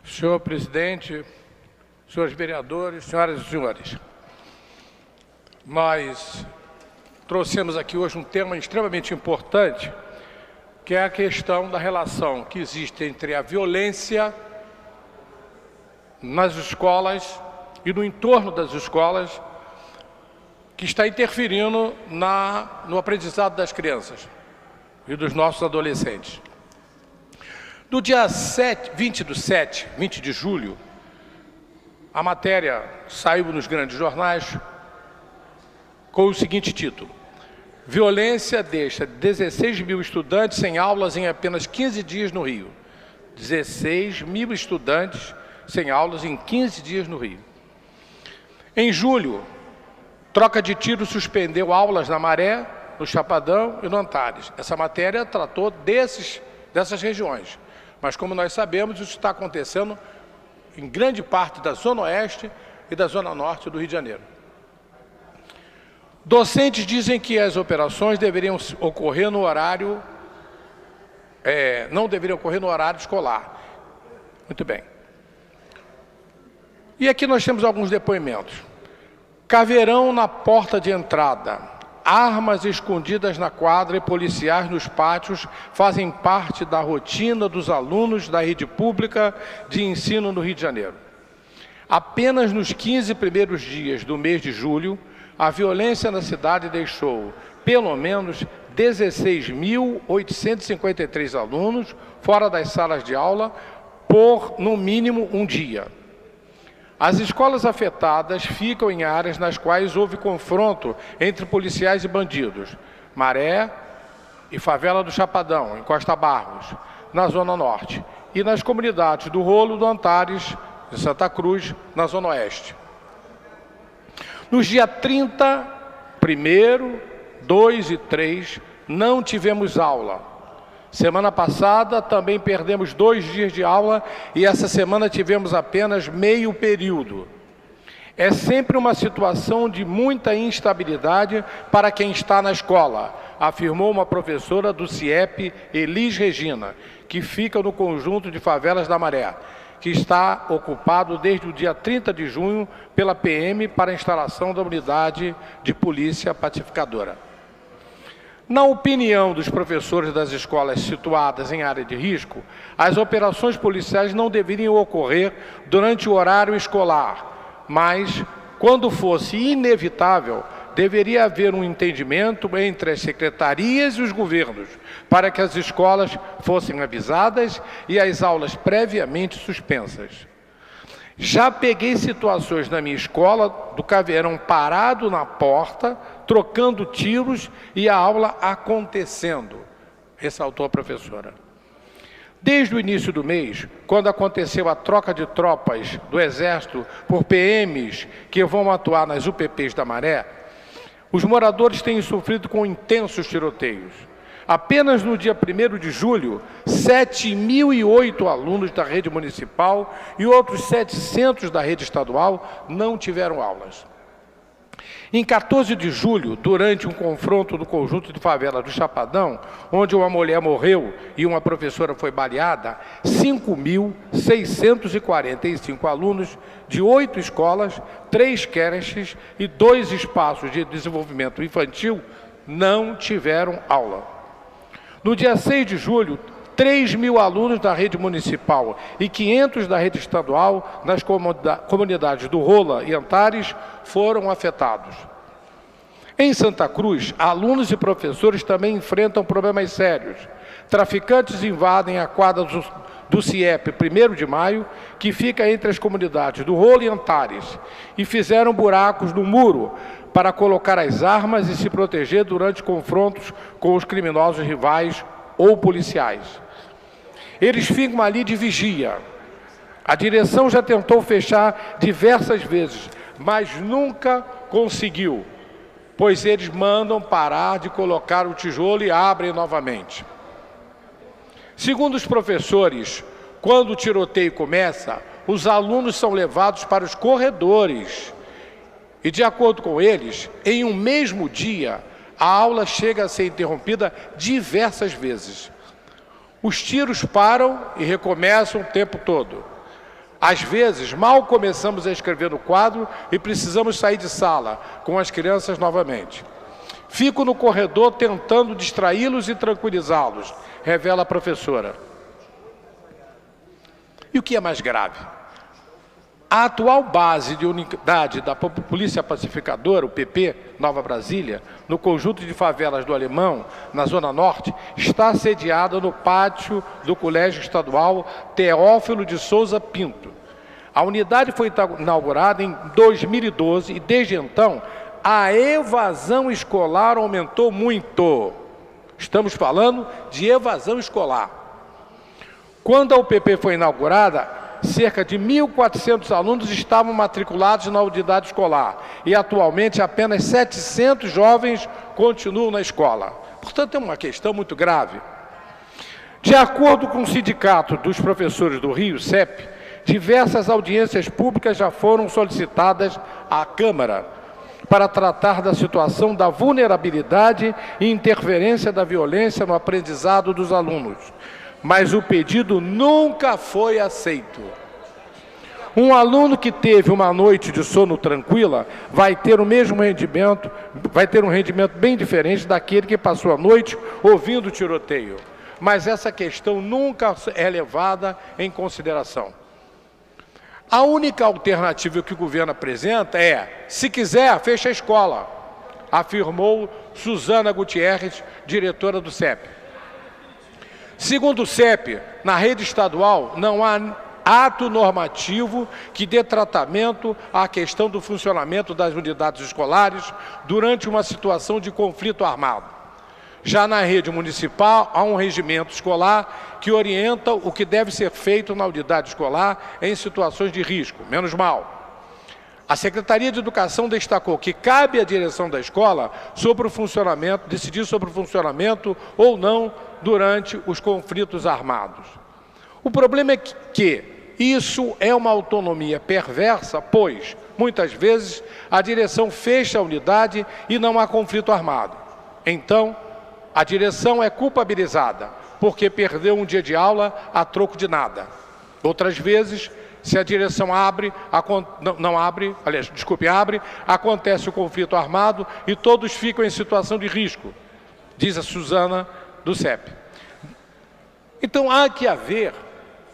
Senhor presidente, senhores vereadores, senhoras e senhores, nós trouxemos aqui hoje um tema extremamente importante, que é a questão da relação que existe entre a violência nas escolas e no entorno das escolas, que está interferindo no aprendizado das crianças e dos nossos adolescentes. No dia 20 de julho, a matéria saiu nos grandes jornais com o seguinte título: Violência deixa 16 mil estudantes sem aulas em apenas 15 dias no Rio. 16 mil estudantes sem aulas em 15 dias no Rio. Em julho, troca de tiro suspendeu aulas na Maré, no Chapadão e no Antares. Essa matéria tratou dessas regiões. Mas, como nós sabemos, isso está acontecendo em grande parte da Zona Oeste e da Zona Norte do Rio de Janeiro. Docentes dizem que as operações deveriam ocorrer no horário, não deveriam ocorrer no horário escolar. Muito bem. E aqui nós temos alguns depoimentos. Caveirão na porta de entrada. Armas escondidas na quadra e policiais nos pátios fazem parte da rotina dos alunos da rede pública de ensino no Rio de Janeiro. Apenas nos 15 primeiros dias do mês de julho, a violência na cidade deixou pelo menos 16.853 alunos fora das salas de aula por, no mínimo, um dia. As escolas afetadas ficam em áreas nas quais houve confronto entre policiais e bandidos. Maré e Favela do Chapadão, em Costa Barros, na Zona Norte. E nas comunidades do Rolo, do Antares, de Santa Cruz, na Zona Oeste. Nos dias 30, 1º, 2 e 3, não tivemos aula. Semana passada também perdemos 2 dias de aula e essa semana tivemos apenas meio período. É sempre uma situação de muita instabilidade para quem está na escola, afirmou uma professora do CIEP, Elis Regina, que fica no conjunto de favelas da Maré, que está ocupado desde o dia 30 de junho pela PM para a instalação da unidade de polícia pacificadora. Na opinião dos professores das escolas situadas em área de risco, as operações policiais não deveriam ocorrer durante o horário escolar, mas, quando fosse inevitável, deveria haver um entendimento entre as secretarias e os governos, para que as escolas fossem avisadas e as aulas previamente suspensas. Já peguei situações na minha escola do caveirão parado na porta, trocando tiros e a aula acontecendo, ressaltou a professora. Desde o início do mês, quando aconteceu a troca de tropas do Exército por PMs que vão atuar nas UPPs da Maré, os moradores têm sofrido com intensos tiroteios. Apenas no dia 1º de julho, 7.008 alunos da rede municipal e outros 700 da rede estadual não tiveram aulas. Em 14 de julho, durante um confronto no conjunto de favela do Chapadão, onde uma mulher morreu e uma professora foi baleada, 5.645 alunos de 8 escolas, 3 creches e 2 espaços de desenvolvimento infantil não tiveram aula. No dia 6 de julho, 3.000 alunos da rede municipal e 500 da rede estadual nas comunidades do Rola e Antares foram afetados. Em Santa Cruz, alunos e professores também enfrentam problemas sérios. Traficantes invadem a quadra do CIEP 1º de Maio, que fica entre as comunidades do Rola e Antares, e fizeram buracos no muro para colocar as armas e se proteger durante confrontos com os criminosos rivais ou policiais. Eles ficam ali de vigia. A direção já tentou fechar diversas vezes, mas nunca conseguiu, pois eles mandam parar de colocar o tijolo e abrem novamente. Segundo os professores, quando o tiroteio começa, os alunos são levados para os corredores. E, de acordo com eles, em um mesmo dia, a aula chega a ser interrompida diversas vezes. Os tiros param e recomeçam o tempo todo. Às vezes, mal começamos a escrever no quadro e precisamos sair de sala com as crianças novamente. Fico no corredor tentando distraí-los e tranquilizá-los, revela a professora. E o que é mais grave? A atual base de unidade da Polícia Pacificadora, o PP, Nova Brasília, no conjunto de favelas do Alemão, na Zona Norte, está sediada no pátio do Colégio Estadual Teófilo de Souza Pinto. A unidade foi inaugurada em 2012 e, desde então, a evasão escolar aumentou muito. Estamos falando de evasão escolar. Quando a UPP foi inaugurada, cerca de 1.400 alunos estavam matriculados na unidade escolar e, atualmente, apenas 700 jovens continuam na escola. Portanto, é uma questão muito grave. De acordo com o Sindicato dos Professores do Rio, CEP, diversas audiências públicas já foram solicitadas à Câmara para tratar da situação da vulnerabilidade e interferência da violência no aprendizado dos alunos. Mas o pedido nunca foi aceito. Um aluno que teve uma noite de sono tranquila vai ter o mesmo rendimento, vai ter um rendimento bem diferente daquele que passou a noite ouvindo o tiroteio. Mas essa questão nunca é levada em consideração. A única alternativa que o governo apresenta é, se quiser, fecha a escola, afirmou Suzana Gutierrez, diretora do CEP. Segundo o CEP, na rede estadual não há ato normativo que dê tratamento à questão do funcionamento das unidades escolares durante uma situação de conflito armado. Já na rede municipal, há um regimento escolar que orienta o que deve ser feito na unidade escolar em situações de risco, menos mal. A Secretaria de Educação destacou que cabe à direção da escola decidir sobre o funcionamento ou não durante os conflitos armados. O problema é que isso é uma autonomia perversa, pois, muitas vezes, a direção fecha a unidade e não há conflito armado. Então, a direção é culpabilizada, porque perdeu um dia de aula a troco de nada. Outras vezes, se a direção abre, acontece o conflito armado e todos ficam em situação de risco, diz a Suzana do CEP. Então, há que haver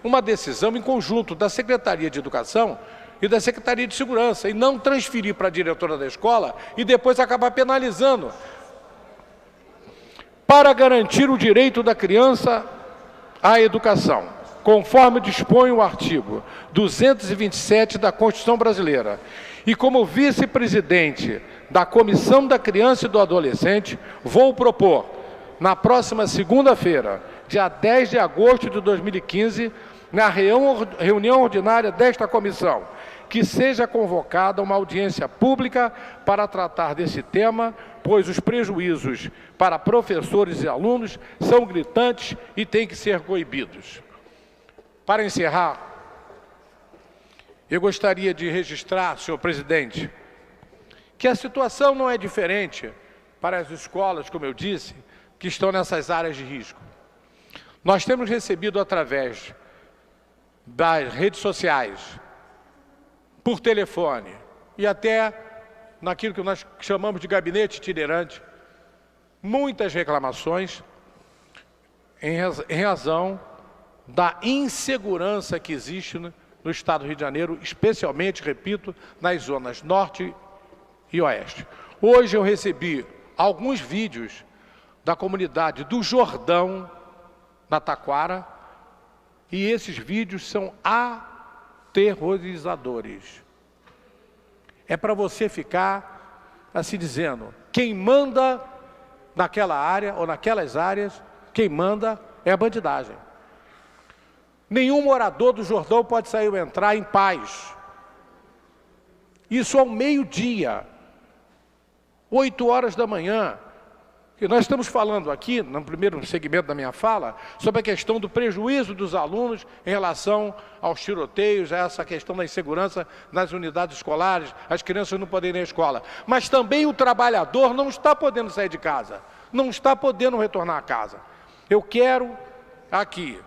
uma decisão em conjunto da Secretaria de Educação e da Secretaria de Segurança, e não transferir para a diretora da escola e depois acabar penalizando. Para garantir o direito da criança à educação, conforme dispõe o artigo 227 da Constituição Brasileira, e como vice-presidente da Comissão da Criança e do Adolescente, vou propor, na próxima segunda-feira, dia 10 de agosto de 2015, na reunião ordinária desta comissão, que seja convocada uma audiência pública para tratar desse tema, pois os prejuízos para professores e alunos são gritantes e têm que ser coibidos. Para encerrar, eu gostaria de registrar, senhor presidente, que a situação não é diferente para as escolas, como eu disse, que estão nessas áreas de risco. Nós temos recebido através das redes sociais, por telefone e até naquilo que nós chamamos de gabinete itinerante, muitas reclamações em razão da insegurança que existe no estado do Rio de Janeiro, especialmente, repito, nas zonas norte e oeste. Hoje eu recebi alguns vídeos da comunidade do Jordão, na Taquara, e esses vídeos são aterrorizadores. É para você ficar assim dizendo, quem manda naquela área ou naquelas áreas, quem manda é a bandidagem. Nenhum morador do Jordão pode sair ou entrar em paz. Isso ao meio-dia, 8 horas da manhã. E nós estamos falando aqui, no primeiro segmento da minha fala, sobre a questão do prejuízo dos alunos em relação aos tiroteios, a essa questão da insegurança nas unidades escolares, as crianças não podem ir à escola. Mas também o trabalhador não está podendo sair de casa, não está podendo retornar a casa. Eu quero aqui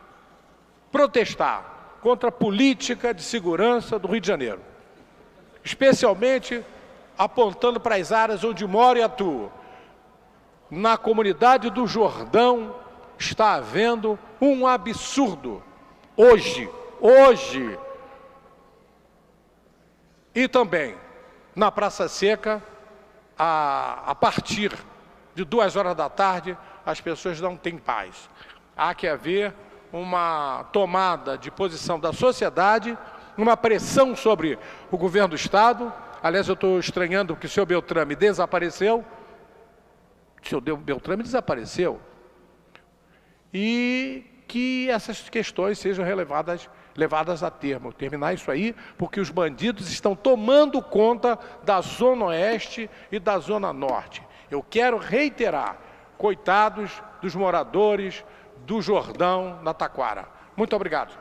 protestar contra a política de segurança do Rio de Janeiro, especialmente apontando para as áreas onde moro e atuo. Na comunidade do Jordão está havendo um absurdo. Hoje, e também na Praça Seca, a partir de 2 horas da tarde, as pessoas não têm paz. Há que haver uma tomada de posição da sociedade, uma pressão sobre o governo do Estado. Aliás, eu estou estranhando que o senhor Beltrame desapareceu. O senhor Beltrame desapareceu. E que essas questões sejam levadas a termo. Terminar isso aí, porque os bandidos estão tomando conta da Zona Oeste e da Zona Norte. Eu quero reiterar, coitados dos moradores do Jordão, na Taquara. Muito obrigado.